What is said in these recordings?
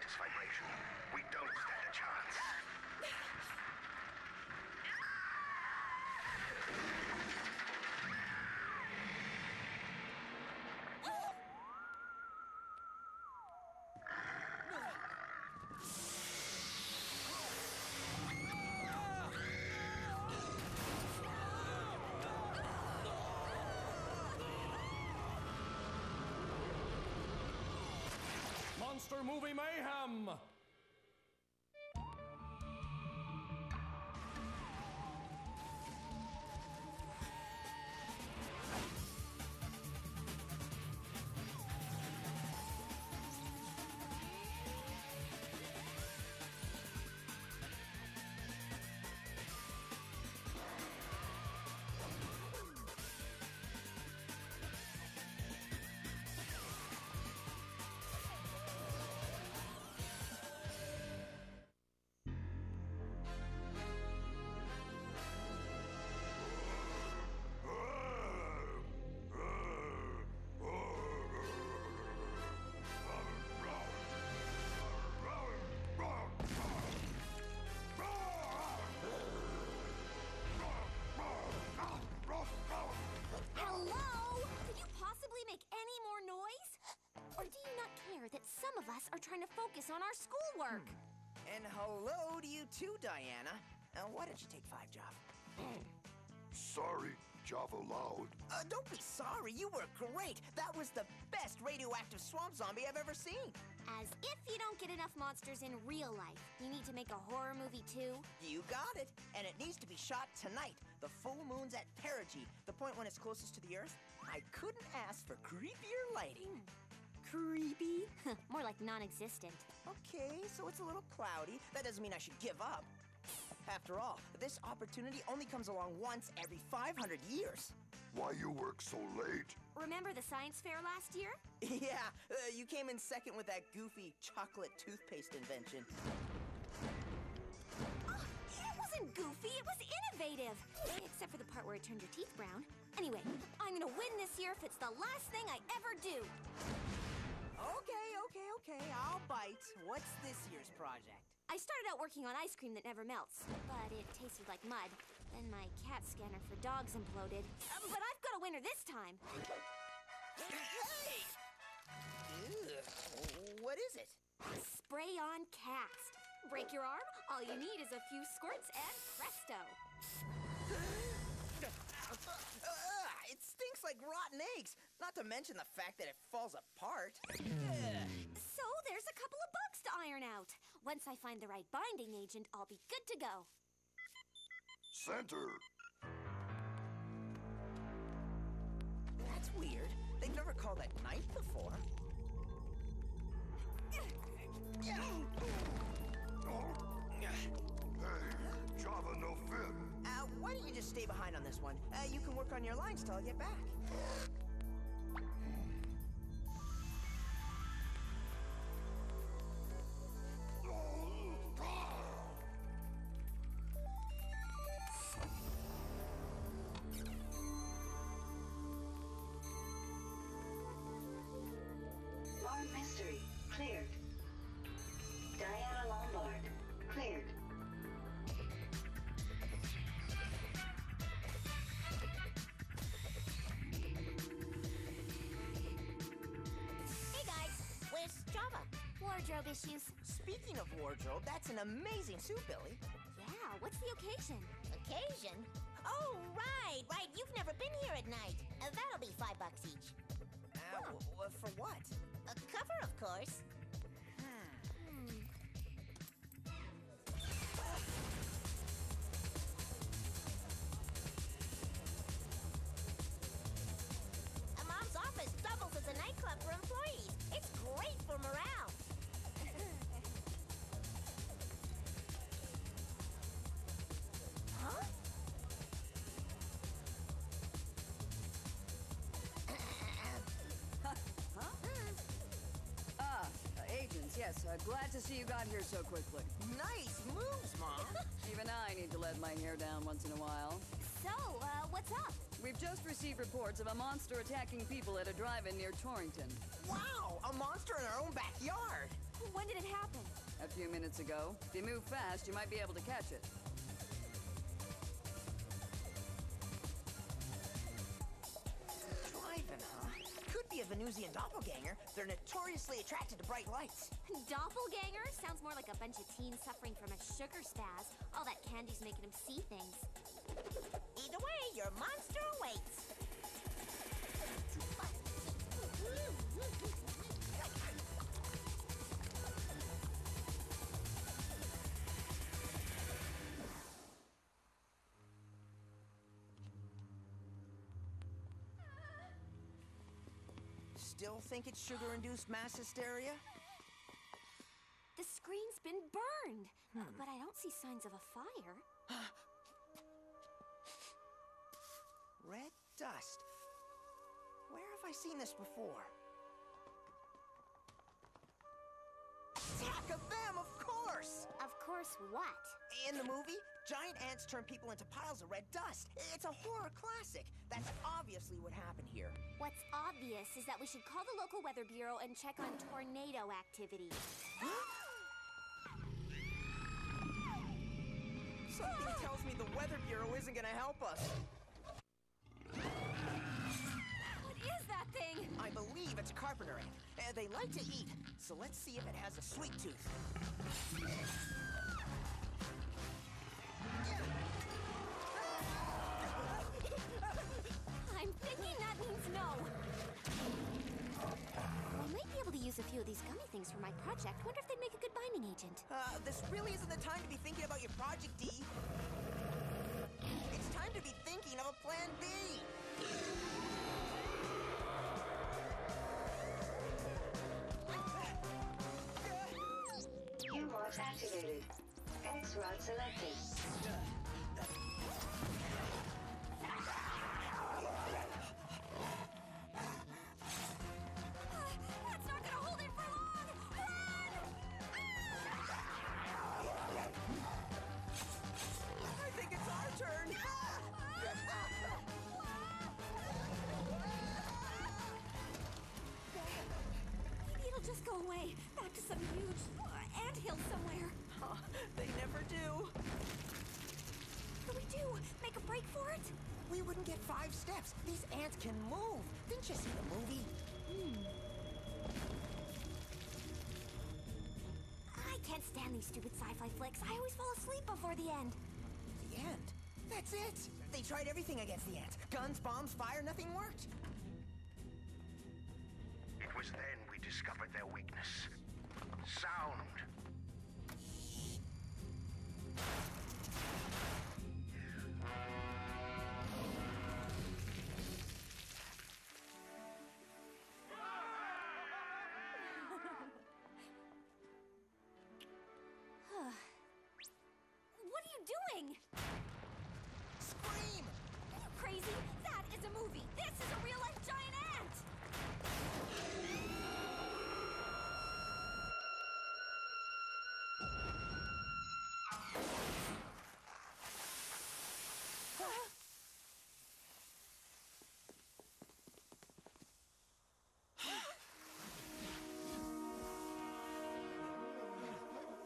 this vibration. We don't stand a chance. Monster Movie Mayhem! That some of us are trying to focus on our schoolwork. And hello to you too, Diana. Why don't you take 5, Java? Sorry, Java Loud. Don't be sorry. You were great. That was the best radioactive swamp zombie I've ever seen. As if you don't get enough monsters in real life. You need to make a horror movie too? You got it. And it needs to be shot tonight. The full moon's at perigee, the point when it's closest to the Earth. I couldn't ask for creepier lighting. Creepy? More like non-existent. Okay, so it's a little cloudy. That doesn't mean I should give up. After all, this opportunity only comes along once every 500 years. Why you work so late? Remember the science fair last year? Yeah, you came in second with that goofy chocolate toothpaste invention. Oh, it wasn't goofy, it was innovative. Except for the part where it turned your teeth brown. Anyway, I'm gonna win this year if it's the last thing I ever do. Okay, I'll bite. What's this year's project? I started out working on ice cream that never melts, but it tasted like mud. Then my CAT scanner for dogs imploded. But I've got a winner this time. Hey! Ew. What is it? Spray on cast. Break your arm, all you need is a few squirts and presto. It stinks like rotten eggs, not to mention the fact that it falls apart. So there's a couple of bugs to iron out. Once I find the right binding agent, I'll be good to go. Center. That's weird. They've never called at night before. Hey, Java no fit. Why don't you just stay behind on this one? You can work on your lines till I get back. Armed mystery cleared. Diana Lombard cleared. Where's Java? Wardrobe issues. Speaking of wardrobe, that's an amazing suit, Billy. Yeah, what's the occasion? Occasion? Oh, right. You've never been here at night. That'll be $5 each. For what? A cover, of course. Mom's office doubles as a nightclub for employees. It's great for morale. Huh? Agents, yes. Glad to see you got here so quickly. Nice moves, Mom. Even I need to let my hair down once in a while. So, what's up? We've just received reports of a monster attacking people at a drive-in near Torrington. Wow, a monster in our own backyard. When did it happen? A few minutes ago. If you move fast, you might be able to catch it. Driving, huh? Could be a Venusian doppelganger. They're notoriously attracted to bright lights. Doppelganger? Sounds more like a bunch of teens suffering from a sugar spaz. All that candy's making them see things. Either way, your monster awaits. Still think it's sugar-induced mass hysteria? The screen's been burned, but I don't see signs of a fire. Red dust. Where have I seen this before? Attack of them, of course! Of course, what? In the movie, giant ants turn people into piles of red dust. It's a horror classic. That's obviously what happened here. What's obvious is that we should call the local weather bureau and check on tornado activity. Something tells me the weather bureau isn't gonna help us. What is that thing? I believe it's a carpenter ant. They like to eat, so let's see if it has a sweet tooth. I'm thinking that means no. I might be able to use a few of these gummy things for my project. Wonder if they'd make a good binding agent. This really isn't the time to be thinking about your project, D. It's time to be thinking of a plan B. U-Bot activated. X-Rod selected. That's not gonna hold it for long! Run! I think it's our turn. Maybe it'll just go away. Back to some huge anthill somewhere. They never do. What do we do? Make a break for it? We wouldn't get 5 steps. These ants can move. Didn't you see the movie? I can't stand these stupid sci-fi flicks. I always fall asleep before the end. The end. That's it. They tried everything against the ants. Guns, bombs, fire, nothing worked. It was then we discovered their weakness. Sound. What are you doing? Scream! Are you crazy? That is a movie. This is a real-life giant ant.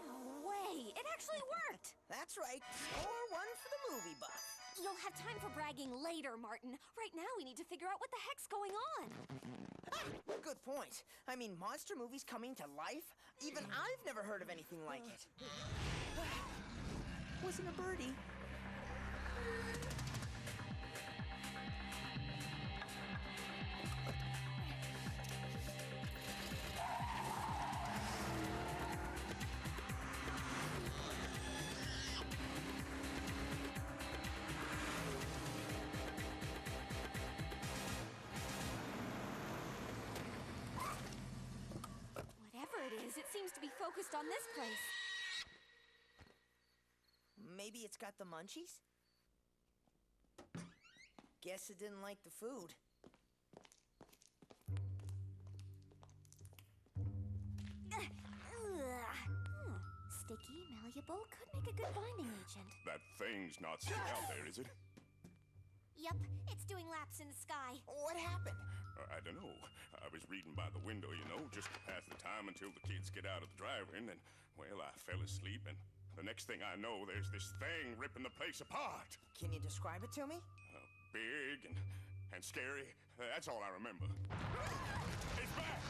No way! It actually worked! That's right. Score 1 for the movie buff. You'll have time for bragging later, Martin. Right now, we need to figure out what the heck's going on. Good point. I mean, monster movies coming to life? Even I've never heard of anything like it. Wasn't a birdie. Whatever it is, it seems to be focused on this place. Maybe it's got the munchies? Guess it didn't like the food. Sticky, malleable, could make a good binding agent. That thing's not sitting out there, is it? Yup, it's doing laps in the sky. What happened? I don't know. I was reading by the window, you know, just to pass the time until the kids get out of the drive-in, and, well, I fell asleep, and the next thing I know, there's this thing ripping the place apart. Can you describe it to me? Big and scary. That's all I remember. It's back!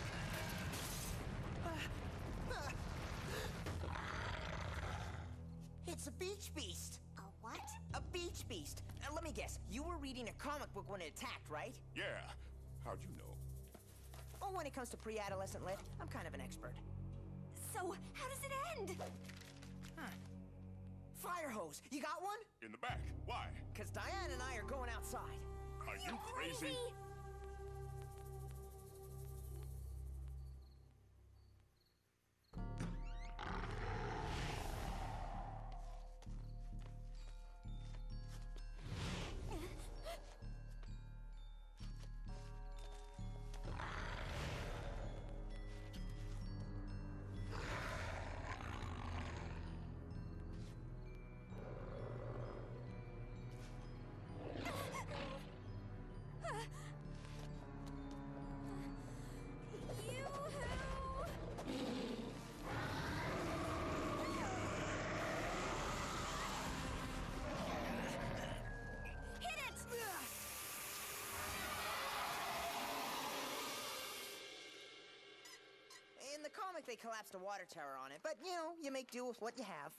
It's a beach beast. A what? A beach beast. Let me guess. You were reading a comic book when it attacked, right? Yeah. How'd you know? Well, when it comes to pre-adolescent lit, I'm kind of an expert. So, how does it end? Fire hose. You got one? In the back. Why? Because Diane and I are going outside. Are you crazy? In the comic, they collapsed a water tower on it, but, you know, you make do with what you have.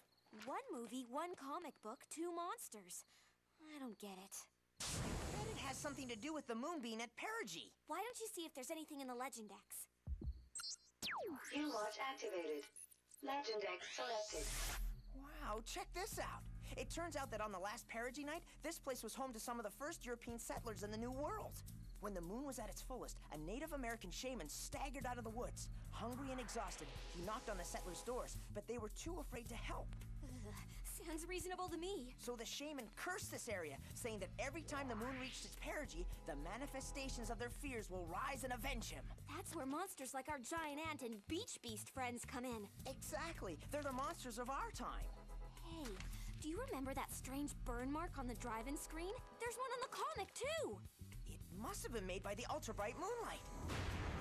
One movie, one comic book, two monsters. I don't get it. I bet it has something to do with the moon being at perigee. Why don't you see if there's anything in the Legend X? View watch activated. Legend X selected. Wow, check this out. It turns out that on the last perigee night, this place was home to some of the first European settlers in the New World. When the moon was at its fullest, a Native American shaman staggered out of the woods. Hungry and exhausted, he knocked on the settlers' doors, but they were too afraid to help. Ugh, sounds reasonable to me. So the shaman cursed this area, saying that every time the moon reached its perigee, the manifestations of their fears will rise and avenge him. That's where monsters like our giant ant and beach beast friends come in. Exactly. They're the monsters of our time. Hey, do you remember that strange burn mark on the drive-in screen? There's one on the comic, too. It must have been made by the ultra-bright moonlight.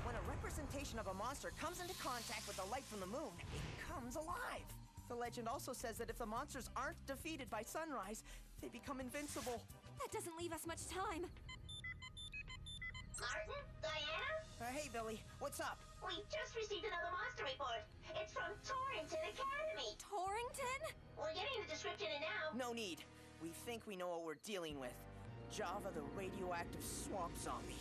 When a representation of a monster comes into contact with the light from the moon, it comes alive. The legend also says that if the monsters aren't defeated by sunrise, they become invincible. That doesn't leave us much time. Martin? Diana? Hey, Billy. What's up? We just received another monster report. It's from Torrington Academy. Torrington? We're getting the description in now. No need. We think we know what we're dealing with. Java the radioactive swamp zombie.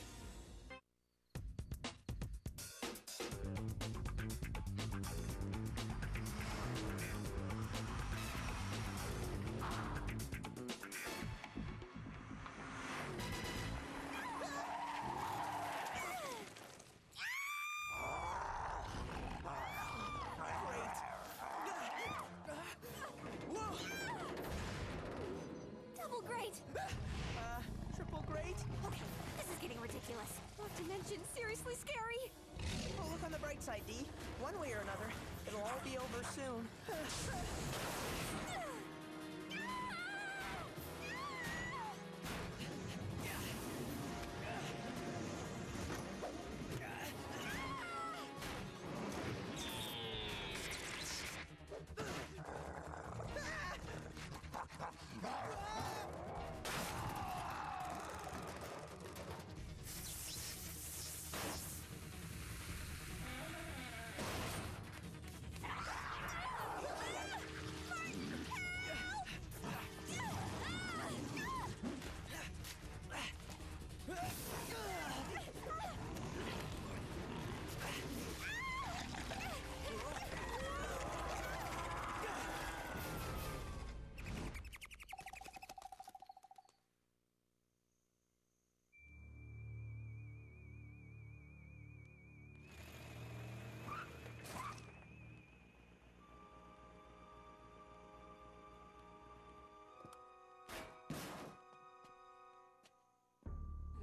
Double great. Triple great? Okay, this is getting ridiculous. Not to mention seriously scary. Well, look on the bright side, Dee. One way or another, it'll all be over soon.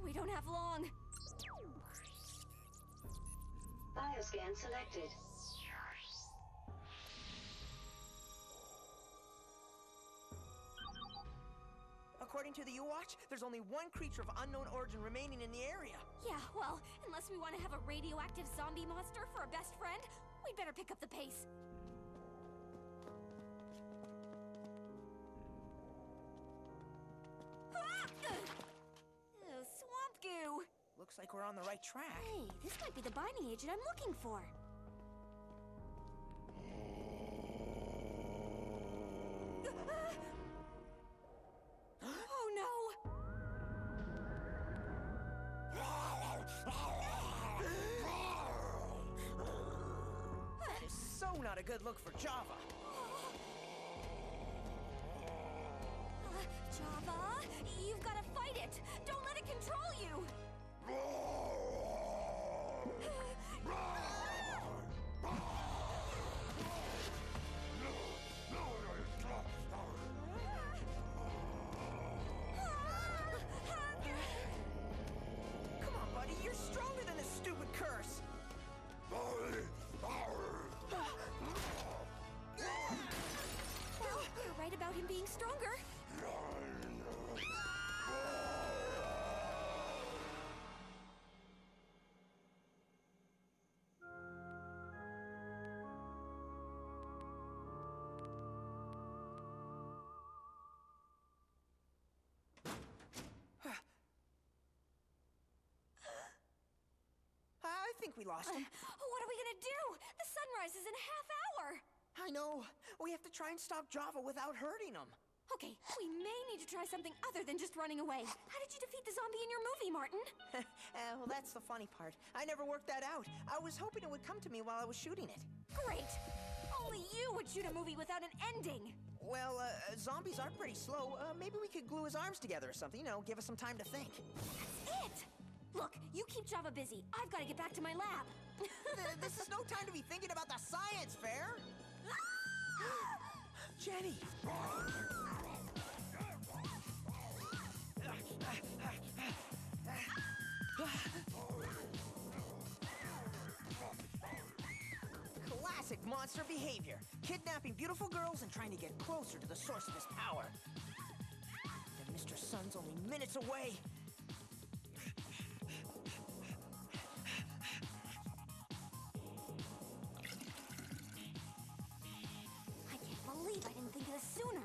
We don't have long. Bioscan selected. according to the U-Watch, there's only one creature of unknown origin remaining in the area. Yeah, well, unless we want to have a radioactive zombie monster for a best friend, we'd better pick up the pace. Swamp goo! Looks like we're on the right track. Hey, this might be the binding agent I'm looking for. Oh no! That is so not a good look for Java. Java, you've got to fight it! Don't let it control you! Come on, buddy, you're stronger than this stupid curse. You're right about him being stronger. I think we lost him. What are we gonna do? The sunrise is in a half hour. I know. We have to try and stop Java without hurting him. Okay, we may need to try something other than just running away. How did you defeat the zombie in your movie, Martin? Well, that's the funny part. I never worked that out. I was hoping it would come to me while I was shooting it. Great! Only you would shoot a movie without an ending. Well, zombies are pretty slow. Maybe we could glue his arms together or something, you know, give us some time to think. That's it! Look, you keep Java busy. I've got to get back to my lab. This is no time to be thinking about the science fair. Jenny! Classic monster behavior. Kidnapping beautiful girls and trying to get closer to the source of his power. And Mr. Sun's only minutes away. I can't believe I didn't think of this sooner.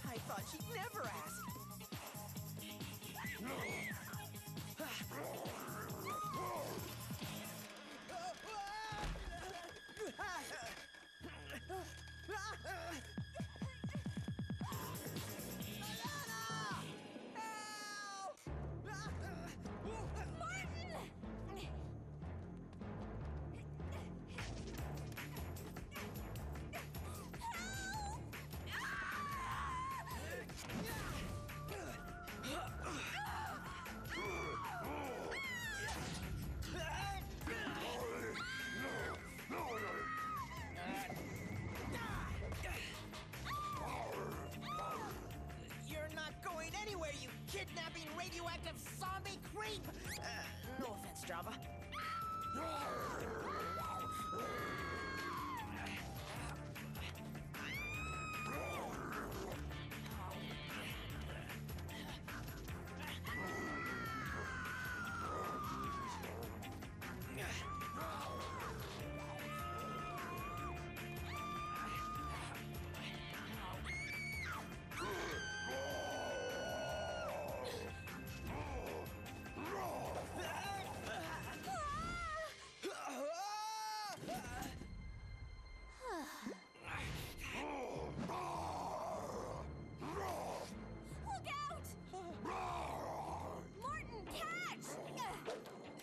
I thought she'd never ask. You're not going anywhere, you kidnapping radioactive zombie creep! No offense, Java. Look out! Martin, catch!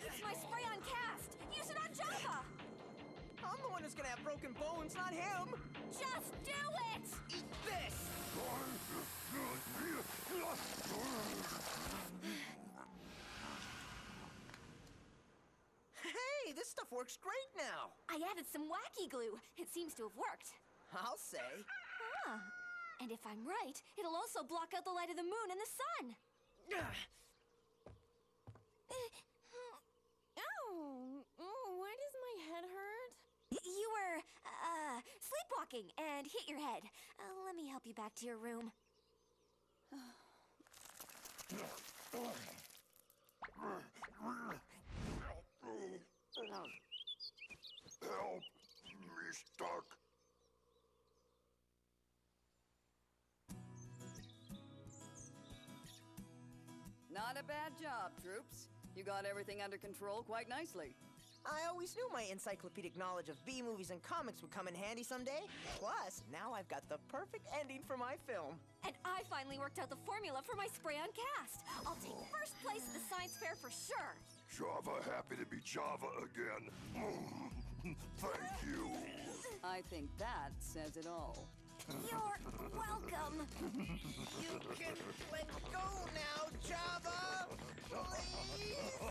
It's my spray on cast. Use it on Java. I'm the one who's gonna have broken bones, not him! Just do it! Eat this! works great now. I added some wacky glue. It seems to have worked. I'll say. Huh. And if I'm right, it'll also block out the light of the moon and the sun. Why does my head hurt? You were, sleepwalking and hit your head. Let me help you back to your room. Help! Me stuck. Not a bad job, troops. You got everything under control quite nicely. I always knew my encyclopedic knowledge of B-movies and comics would come in handy someday. Plus, now I've got the perfect ending for my film. And I finally worked out the formula for my spray-on cast. I'll take first place at the science fair for sure. Java happy to be Java again. Thank you. I think that says it all. You're welcome. You can let go now, Java! Please!